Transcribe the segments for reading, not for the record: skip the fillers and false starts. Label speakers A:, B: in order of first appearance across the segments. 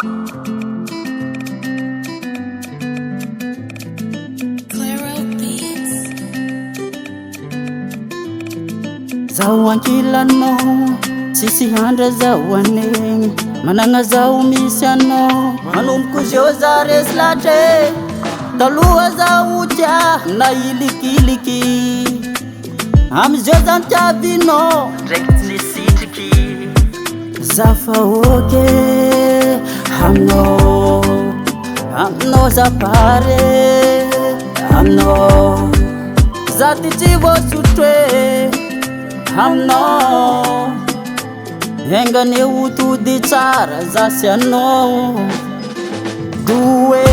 A: Zaho ankilanao, tsisy handra zaho anegny. Managna zaho misy anao, manomboko zio za resy latre. Taloha zaho tia na ilikiliky, amizio zany tiavinao ndraiky tsy sitriky. Zafa oke aminao za pare aminao. Za ty tsy vosotro aminao, engany hotody tsara za sy anao. Doe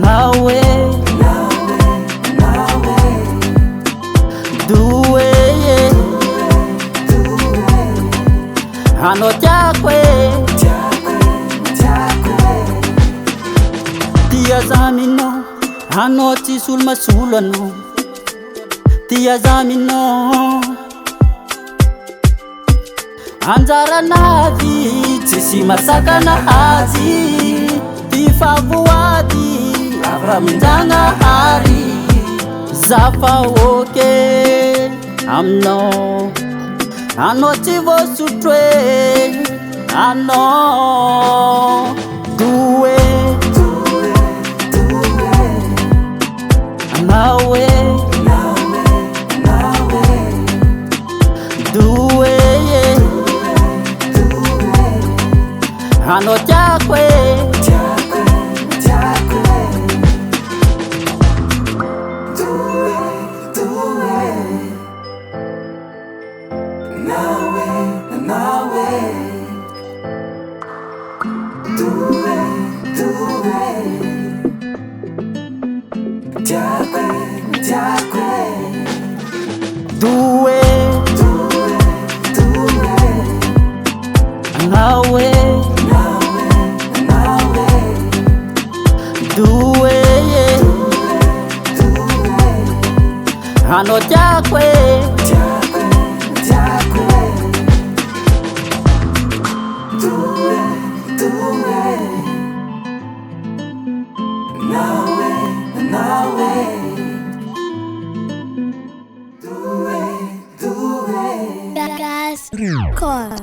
A: nawe doe ano tiako tia za minao, ano tsy solo masolo anao. Tia za minao anjara navy tsisy masaka nahazy. Ty favoady afa minjanahary. Zafa oke aminao, anao tsy vosotro anao. Doe nawe doe ano tiako doe nawe doe ano tiako
B: Gasy.